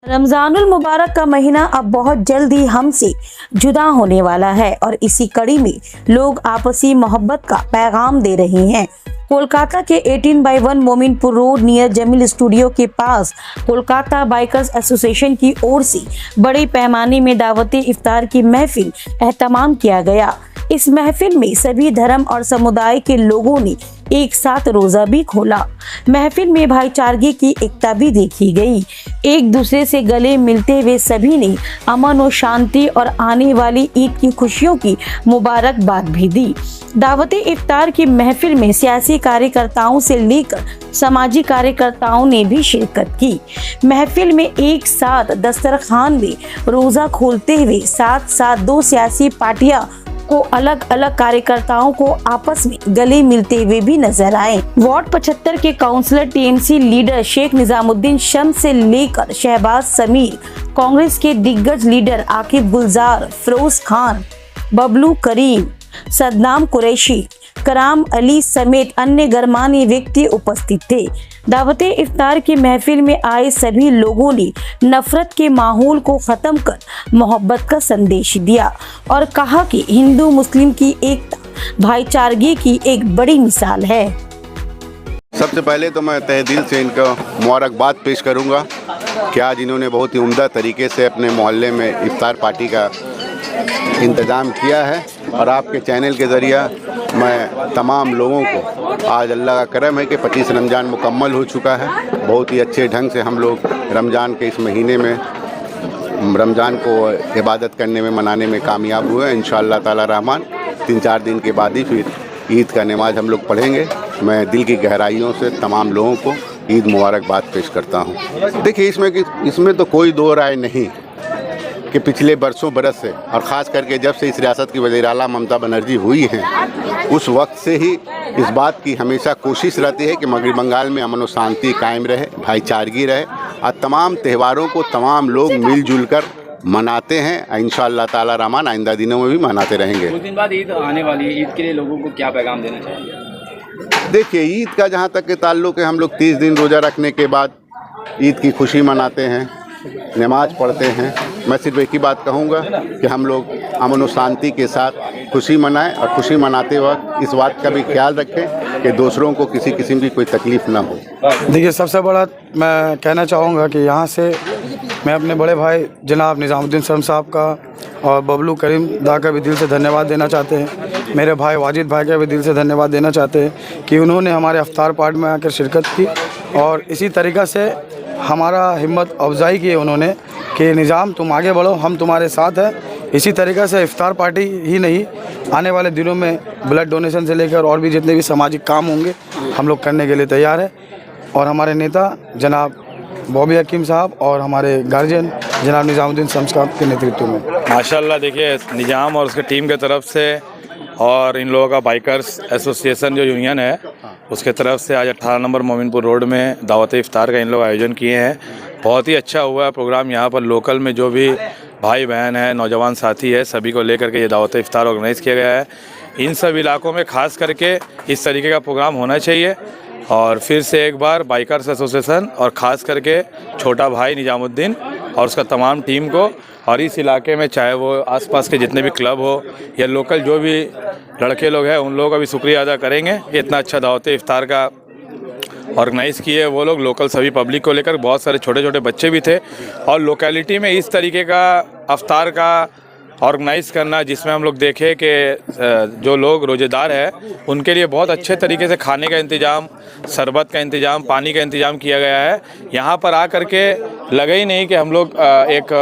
रमजानुल मुबारक का महीना अब बहुत जल्द ही हमसे जुदा होने वाला है और इसी कड़ी में लोग आपसी मोहब्बत का पैगाम दे रहे हैं। कोलकाता के 18/1 Mominpur road near Jamil studio के पास कोलकाता बाइकर्स एसोसिएशन की ओर से बड़े पैमाने में दावती इफ्तार की महफिल एहतमाम किया गया। इस महफिल में सभी धर्म और समुदाय के लोगों ने एक साथ रोजा भी खोला। महफिल में भाईचारगी की एकता भी देखी गई। एक दूसरे से गले मिलते हुए सभी ने अमन और शांति और आने वाली ईद की खुशियों की मुबारकबाद भी दी। दावती इफ्तार की महफिल में सियासी कार्यकर्ताओं से लेकर सामाजिक कार्यकर्ताओं ने भी शिरकत की। महफिल में एक साथ दस्तरखान में रोजा खोलते हुए साथ साथ दो सियासी पार्टियां को अलग अलग कार्यकर्ताओं को आपस में गले मिलते हुए भी नजर आए। वार्ड 75 के councillor TMC leader Sheikh Nizamuddin Shams से लेकर शहबाज समीर, कांग्रेस के दिग्गज लीडर आकिब गुलजार, फिरोज खान, बबलू करीम, सद्दाम कुरैशी, कराम अली समेत अन्य गणमान्य व्यक्ति उपस्थित थे। दावते इफ्तार की महफिल में आए सभी लोगों ने नफरत के माहौल को खत्म कर मोहब्बत का संदेश दिया और कहा कि हिंदू मुस्लिम की एकता भाईचारगी की एक बड़ी मिसाल है। सबसे पहले तो मैं तहे दिल से इनका मुबारकबाद पेश करूंगा कि आज इन्होंने बहुत ही उम्दा तरीके से अपने मोहल्ले में इफ्तार पार्टी का इंतज़ाम किया है और आपके चैनल के ज़रिए मैं तमाम लोगों को आज अल्लाह का करम है कि 25 रमज़ान मुकम्मल हो चुका है। बहुत ही अच्छे ढंग से हम लोग रमज़ान के इस महीने में रमज़ान को इबादत करने में मनाने में कामयाब हुए। इंशाअल्लाह ताला रहमान 3-4 दिन के बाद ही फिर ईद का नमाज हम लोग पढ़ेंगे। मैं दिल की गहराइयों से तमाम लोगों को ईद मुबारकबाद पेश करता हूँ। देखिए इसमें तो कोई दो राय नहीं कि पिछले बरसों बरस से और ख़ास करके जब से इस रियासत की वज़ीर आला ममता बनर्जी हुई हैं उस वक्त से ही इस बात की हमेशा कोशिश रहती है कि मगरबी बंगाल में अमन और शांति कायम रहे, भाईचारगी रहे और तमाम त्योहारों को तमाम लोग मिलजुल कर मनाते हैं। इंशाअल्लाह ताला रहमान आइंदा दिनों में भी मनाते रहेंगे। कुछ दिन बाद ईद आने वाली है, ईद के लिए लोगों को क्या पैगाम देना चाहिए? देखिए ईद का जहाँ तक के ताल्लुक़ है, हम लोग 30 दिन रोज़ा रखने के बाद ईद की खुशी मनाते हैं, नमाज पढ़ते हैं। मैं सिर्फ एक ही बात कहूँगा कि हम लोग अमन और शांति के साथ खुशी मनाएं और खुशी मनाते वक्त इस बात का भी ख्याल रखें कि दूसरों को किसी किस्म की कोई तकलीफ़ ना हो। देखिए सबसे बड़ा मैं कहना चाहूँगा कि यहाँ से मैं अपने बड़े भाई जनाब निजामुद्दीन शम्स साहब का और बबलू करीम दा का भी दिल से धन्यवाद देना चाहते हैं। मेरे भाई वाजिद भाई का भी दिल से धन्यवाद देना चाहते हैं कि उन्होंने हमारे इफ्तार पार्टी में आकर शिरकत की और इसी तरीक़ा से हमारा हिम्मत अफजाई की उन्होंने कि निज़ाम तुम आगे बढ़ो, हम तुम्हारे साथ हैं। इसी तरीक़े से इफ्तार पार्टी ही नहीं, आने वाले दिनों में ब्लड डोनेशन से लेकर और भी जितने भी सामाजिक काम होंगे हम लोग करने के लिए तैयार हैं। और हमारे नेता जनाब बॉबी हकीम साहब और हमारे गार्जियन जनाब निजामुद्दीन शम्स साहब के नेतृत्व में माशाल्लाह देखिए निज़ाम और उसके टीम के तरफ से और इन लोगों का बाइकर्स एसोसिएशन जो यूनियन है उसके तरफ से आज 18 नंबर मोमिनपुर रोड में दावत इफ्तार का इन लोग आयोजन किए हैं। बहुत ही अच्छा हुआ प्रोग्राम। यहाँ पर लोकल में जो भी भाई बहन है, नौजवान साथी है, सभी को लेकर के ये दावत इफ्तार ऑर्गेनाइज़ किया गया है। इन सब इलाकों में ख़ास करके इस तरीके का प्रोग्राम होना चाहिए। और फिर से एक बार बाइकर्स एसोसिएशन और ख़ास करके छोटा भाई निजामुद्दीन और उसका तमाम टीम को और इस इलाके में चाहे वो आसपास के जितने भी क्लब हो या लोकल जो भी लड़के लोग हैं उन लोगों का भी शुक्रिया अदा करेंगे कि इतना अच्छा दावत इफ्तार का ऑर्गेनाइज़ किए वो लोग। लोकल सभी पब्लिक को लेकर बहुत सारे छोटे छोटे बच्चे भी थे और लोकेलिटी में इस तरीके का इफ्तार का ऑर्गेनाइज़ करना जिसमें हम लोग देखें कि जो लोग रोज़ेदार हैं उनके लिए बहुत अच्छे तरीके से खाने का इंतज़ाम, शरबत का इंतज़ाम, पानी का इंतज़ाम किया गया है। यहाँ पर आकर के लगा ही नहीं कि हम लोग एक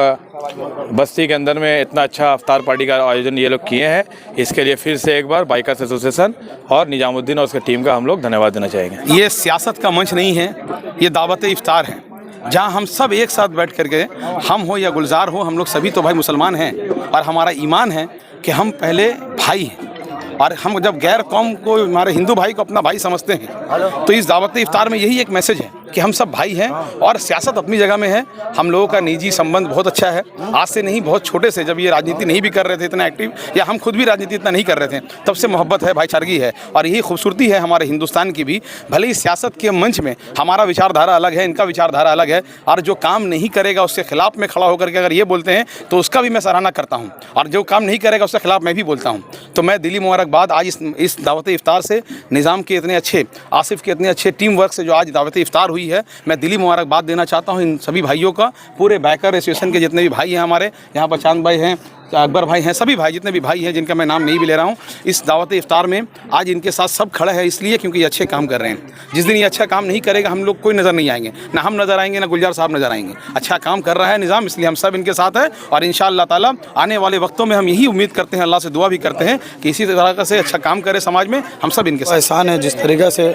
बस्ती के अंदर में इतना अच्छा इफ्तार पार्टी का आयोजन ये लोग किए हैं। इसके लिए फिर से एक बार बाइकर्स एसोसिएशन और निजामुद्दीन और उसकी टीम का हम लोग धन्यवाद देना चाहेंगे। ये सियासत का मंच नहीं है, ये दावत इफ्तार है जहाँ हम सब एक साथ बैठ करके, हम हो या गुलजार हो, हम लोग सभी तो भाई मुसलमान हैं और हमारा ईमान है कि हम पहले भाई हैं और हम जब गैर कौम को, हमारे हिंदू भाई को अपना भाई समझते हैं तो इस दावत इफ्तार में यही एक मैसेज है कि हम सब भाई हैं और सियासत अपनी जगह में है। हम लोगों का निजी संबंध बहुत अच्छा है, आज से नहीं, बहुत छोटे से, जब ये राजनीति नहीं भी कर रहे थे इतना एक्टिव, या हम खुद भी राजनीति इतना नहीं कर रहे थे, तब से मोहब्बत है, भाईचारगी है। और यही खूबसूरती है हमारे हिंदुस्तान की भी। भले ही सियासत के मंच में हमारा विचारधारा अलग है, इनका विचारधारा अलग है, और जो काम नहीं करेगा उसके खिलाफ में खड़ा होकर के अगर ये बोलते हैं तो उसका भी मैं सराहना करता हूँ, और जो काम नहीं करेगा उसके खिलाफ मैं भी बोलता हूँ। तो मैं दिली मुबारकबाद आज इस दावत इफ्तार से, निज़ाम के इतने अच्छे, आसिफ के इतने अच्छे टीम वर्क से जो आज दावत इफ्तार हुई है, मैं दिली मुबारकबाद देना चाहता हूँ इन सभी भाइयों का, पूरे बाइकर एसोसिएशन के जितने भी भाई हैं हमारे यहाँ पर, चांद भाई हैं, अकबर भाई हैं, सभी भाई जितने भी भाई हैं जिनका मैं नाम नहीं भी ले रहा हूँ, इस दावत इफ्तार में आज इनके साथ सब खड़े हैं, इसलिए क्योंकि ये अच्छे काम कर रहे हैं। जिस दिन ये अच्छा काम नहीं करेगा हम लोग कोई नज़र नहीं आएंगे, ना हम नज़र आएंगे ना गुलजार साहब नज़र आएंगे। अच्छा काम कर रहा है निज़ाम, इसलिए हम सब इनके साथ हैं, और इंशाअल्लाह ताला आने वाले वक्तों में हम यही उम्मीद करते हैं, अल्लाह से दुआ भी करते हैं कि इसी तरह से अच्छा काम करे समाज में, हम सब इनके साथ। एहसान है जिस तरीक़े से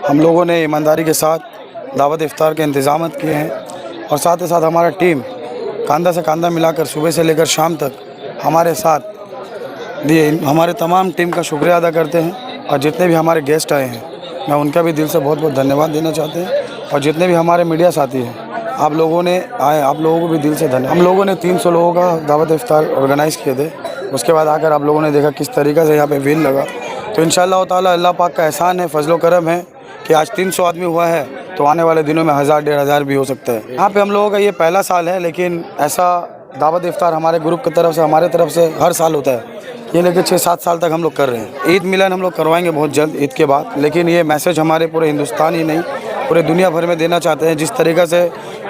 हम लोगों ने ईमानदारी के साथ दावत इफ्तार के इंतज़ाम किए हैं, और साथ ही साथ हमारा टीम कंधा से कंधा मिलाकर सुबह से लेकर शाम तक हमारे साथ दिए। हमारे तमाम टीम का शुक्रिया अदा करते हैं, और जितने भी हमारे गेस्ट आए हैं मैं उनका भी दिल से बहुत बहुत धन्यवाद देना चाहते हैं, और जितने भी हमारे मीडिया साथी हैं आप लोगों ने आए, आप लोगों को भी दिल से धन्यवाद। हम लोगों ने 300 लोगों का दावत इफ्तार ऑर्गेनाइज़ किए थे, उसके बाद आकर आप लोगों ने देखा किस तरीक़े से यहाँ पे भीड़ लगा। तो इंशाअल्लाह ताला अल्लाह पाक का एहसान है, फजलो करम है कि आज 300 आदमी हुआ है, तो आने वाले दिनों में 1000 1500 भी हो सकता है। यहाँ पे हम लोगों का ये पहला साल है, लेकिन ऐसा दावत इफ्तार हमारे ग्रुप की तरफ से, हमारे तरफ से हर साल होता है। ये लेकर 6-7 साल तक हम लोग कर रहे हैं। ईद मिलन हम लोग करवाएंगे बहुत जल्द ईद के बाद, लेकिन ये मैसेज हमारे पूरे हिंदुस्तान ही नहीं पूरे दुनिया भर में देना चाहते हैं। जिस तरीक़े से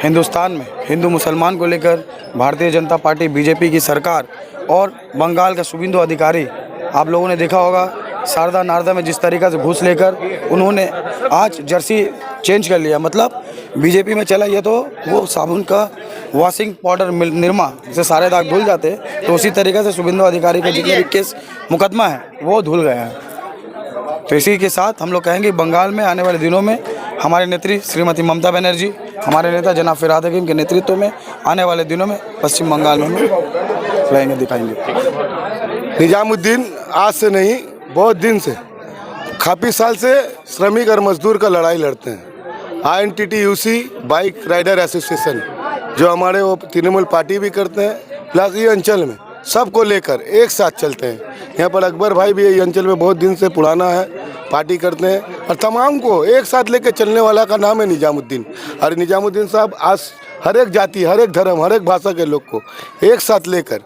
हिंदुस्तान में हिंदू मुसलमान को लेकर भारतीय जनता पार्टी बीजेपी की सरकार और बंगाल का शुभेंदु अधिकारी, आप लोगों ने देखा होगा शारदा नारदा में जिस तरीक़े से घूस लेकर उन्होंने आज जर्सी चेंज कर लिया, मतलब बीजेपी में चला ये तो वो साबुन का वॉशिंग पाउडर निरमा से सारे दाग धुल जाते, तो उसी तरीक़े से शुभेंदु अधिकारी का जितने भी केस मुकदमा है वो धुल गया है। तो इसी के साथ हम लोग कहेंगे बंगाल में आने वाले दिनों में हमारे नेत्री श्रीमती ममता बनर्जी, हमारे नेता जनाब फिरहाद हकीम के नेतृत्व में आने वाले दिनों में पश्चिम बंगाल में रहेंगे, दिखाएंगे। निजामुद्दीन आज से नहीं बहुत दिन से, काफ़ी साल से श्रमिक और मजदूर का लड़ाई लड़ते हैं। INTTUC बाइक राइडर एसोसिएशन जो हमारे वो तृणमूल पार्टी भी करते हैं, प्लस ये अंचल में सबको लेकर एक साथ चलते हैं। यहाँ पर अकबर भाई भी ये अंचल में बहुत दिन से पुराना है, पार्टी करते हैं, और तमाम को एक साथ लेकर चलने वाला का नाम है निजामुद्दीन। और निजामुद्दीन साहब आज हर एक जाति, हर एक धर्म, हर एक भाषा के लोग को एक साथ लेकर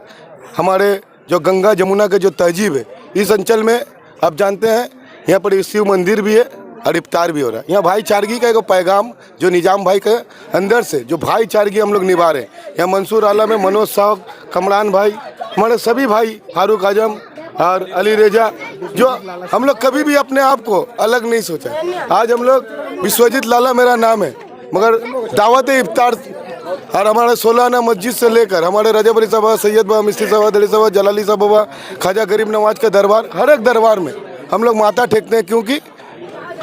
हमारे जो गंगा जमुना के जो तहजीब है इस अंचल में, आप जानते हैं यहाँ पर शिव मंदिर भी है और इफ्तार भी हो रहा है। यहाँ भाईचारगी का एक पैगाम जो निजाम भाई के अंदर से जो भाईचारगी हम लोग निभा रहे हैं। यहाँ मंसूर आलम है, मनोज साहब, कमरान भाई, हमारे सभी भाई, फारूक आजम और अली रेजा, जो हम लोग कभी भी अपने आप को अलग नहीं सोचा। आज हम लोग विश्वजीत लाला मेरा नाम है, मगर दावत इफ्तार और हमारे 16 आना मस्जिद से लेकर हमारे रजब अली साहब, सैयद बाबा, मिस्त्री साहब, अली साहब, जलाली साहब बाबा, ख्वाजा गरीब नवाज का दरबार, हर एक दरबार में हम लोग माथा टेकते हैं, क्योंकि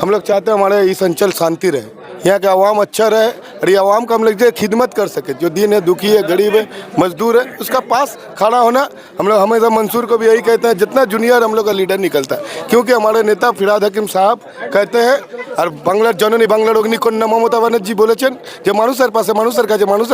हम लोग चाहते हैं हमारे इस अंचल शांति रहे, यहाँ का आवाम अच्छा रहे, और ये आवाम का हम लोग खिदमत कर सके। जो दीन है, दुखी है, गरीब है, मजदूर है, उसका पास खड़ा होना। हम लोग हमेशा मंसूर को भी यही कहते हैं, जितना जूनियर हम लोग का लीडर निकलता है, क्योंकि हमारे नेता फिरहाद हकीम साहब कहते हैं, और बांग्लार जननी बांग्लार अग्निकन्या ममता बनर्जी বলেছেন যে মানুষের পাশে মানুষের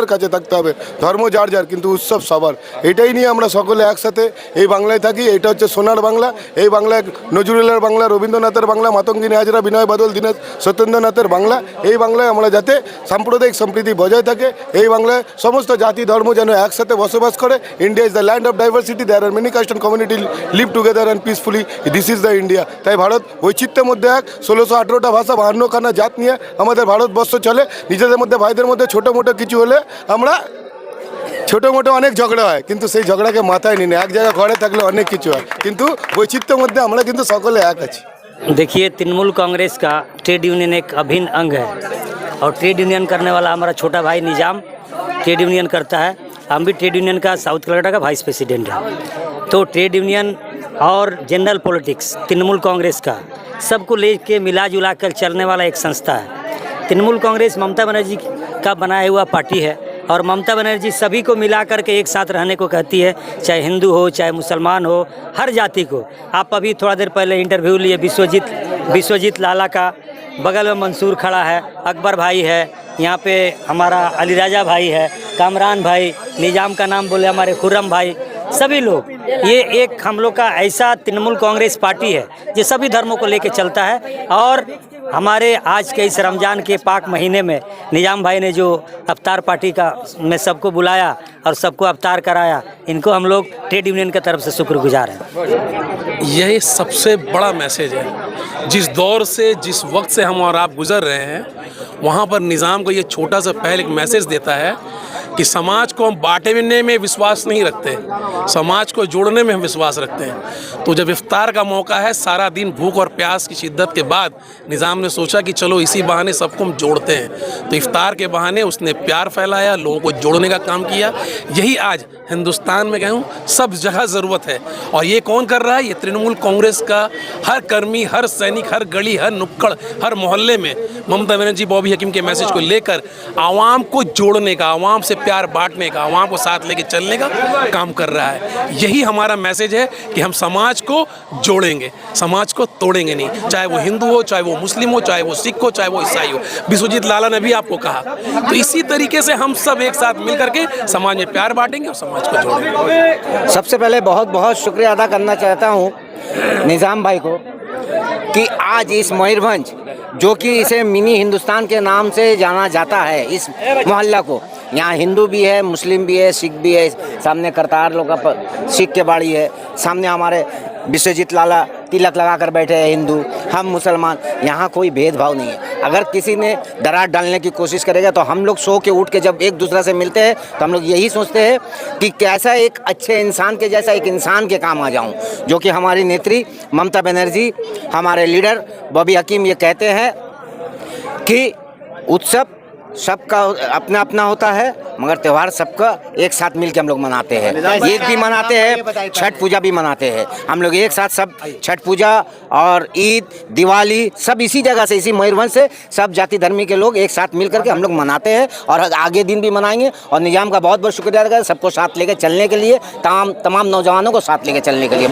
কাছে থাকতে হবে, ধর্ম যার যার কিন্তু উৎসব সবার। এটাই নিয়ে আমরা সকলে একসাথে এই বাংলায় থাকি। এটা হচ্ছে সোনার বাংলা। এই বাংলায় নজরুলের বাংলা, রবীন্দ্রনাথের বাংলা, মাতঙ্গিনী হাজরা, বিনয় বাদল, দীনেশ সত্যেন্দ্রনাথের বাংলা। এই বাংলায় আমরা যাতে সাম্প্রদায়িক সম্প্রীতি বজায় থাকে, এই বাংলায় সমস্ত জাতি ধর্ম যেন একসাথে বসবাস করে। India is the land of diversity, there are many caste and community live together and peacefully, this is the India. তাই ভারত বৈচিত্র্যের মধ্যে এক, 1618টা ভাষা, 52খানা জাত নিয়ে আমাদের ভারতবর্ষ চলে। নিজেদের মধ্যে ভাইদের মধ্যে ছোটো মোটো কিছু হলে আমরা ছোটো মোটো অনেক ঝগড়া হয়, কিন্তু সেই ঝগড়াকে মাথায় নিয়ে এক জায়গায় ঘরে থাকলে অনেক কিছু হয়, কিন্তু বৈচিত্র্যের মধ্যে আমরা কিন্তু সকলে এক আছি। देखिए, तृणमूल कांग्रेस का ट्रेड यूनियन एक अभिन्न अंग है, और ट्रेड यूनियन करने वाला हमारा छोटा भाई निजाम ट्रेड यूनियन करता है। हम भी ट्रेड यूनियन का साउथ कलकत्ता का वाइस प्रेसिडेंट है। तो ट्रेड यूनियन और जनरल पॉलिटिक्स तृणमूल कांग्रेस का सबको लेके मिला जुला कर चलने वाला एक संस्था है। तृणमूल कांग्रेस ममता बनर्जी का बनाया हुआ पार्टी है, और ममता बनर्जी सभी को मिला करके एक साथ रहने को कहती है, चाहे हिंदू हो, चाहे मुसलमान हो, हर जाति को। आप अभी थोड़ा देर पहले इंटरव्यू लिए विश्वजीत लाला का, बगल में मंसूर खड़ा है, अकबर भाई है, यहाँ पे हमारा अली राजा भाई है, कामरान भाई, निजाम का नाम बोले हमारे खुर्रम भाई, सभी लोग। ये एक हम लोग का ऐसा तृणमूल कांग्रेस पार्टी है जो सभी धर्मों को लेके चलता है। और हमारे आज के इस रमज़ान के पाक महीने में निजाम भाई ने जो अफ्तार पार्टी का में सबको बुलाया और सबको अफ्तार कराया, इनको हम लोग ट्रेड यूनियन की तरफ से शुक्रगुजार हैं। यही सबसे बड़ा मैसेज है। जिस दौर से, जिस वक्त से हम और आप गुजर रहे हैं, वहाँ पर निज़ाम को ये छोटा सा पहल एक मैसेज देता है कि समाज को हम बांटने में विश्वास नहीं रखते, समाज को जोड़ने में हम विश्वास रखते हैं। तो जब इफ्तार का मौका है, सारा दिन भूख और प्यास की शिद्दत के बाद निज़ाम ने सोचा कि चलो इसी बहाने सबको हम जोड़ते हैं। तो इफ्तार के बहाने उसने प्यार फैलाया, लोगों को जोड़ने का काम किया। यही आज हिंदुस्तान में कहूँ सब जगह ज़रूरत है। और ये कौन कर रहा है? ये तृणमूल कांग्रेस का हर कर्मी, हर सैनिक, हर गली, हर नुक्कड़, हर मोहल्ले में ममता बनर्जी, बॉबी हकीम के मैसेज को लेकर आवाम को जोड़ने का, आवाम से प्यार बांटने का, आवाम को साथ लेके चलने का काम कर रहा है। यही हमारा मैसेज है कि हम समाज को जोड़ेंगे, समाज को तोड़ेंगे नहीं। चाहे वो हिंदू हो, चाहे वो मुस्लिम हो, चाहे वो सिख हो, चाहे वो ईसाई हो। विश्वजीत लाला ने भी आपको कहा। तो इसी तरीके से हम सब एक साथ मिल करके समाज में प्यार बांटेंगे और समाज को जोड़ेंगे। सबसे पहले बहुत बहुत शुक्रिया अदा करना चाहता हूँ निज़ाम भाई को कि आज इस मयूरभंज, जो कि इसे मिनी हिंदुस्तान के नाम से जाना जाता है, इस मोहल्ला को, यहाँ हिंदू भी है, मुस्लिम भी है, सिख भी है। सामने करतार लोग का सिख के बाड़ी है, सामने हमारे विश्वजीत लाला तिलक लगा कर बैठे हैं, हिंदू, हम मुसलमान। यहाँ कोई भेदभाव नहीं है। अगर किसी ने दरार डालने की कोशिश करेगा तो हम लोग सो के उठ के जब एक दूसरे से मिलते हैं तो हम लोग यही सोचते हैं कि कैसा एक अच्छे इंसान के जैसा एक इंसान के काम आ जाऊँ, जो कि हमारी नेत्री ममता बनर्जी, हमारे लीडर बॉबी हकीम ये कहते हैं कि उत्सव सबका अपना अपना होता है, मगर त्यौहार सबका एक साथ मिलकर हम लोग मनाते हैं। ईद भी मनाते हैं, छठ पूजा भी मनाते हैं। हम लोग एक साथ सब छठ पूजा और ईद, दिवाली सब इसी जगह से, इसी मयूरभंज से सब जाति धर्मी के लोग एक साथ मिल करके हम लोग मनाते हैं और आगे दिन भी मनाएंगे। और निजाम का बहुत बहुत शुक्रिया अदा करें सबको साथ लेकर चलने के लिए, तमाम नौजवानों को साथ लेकर चलने के लिए।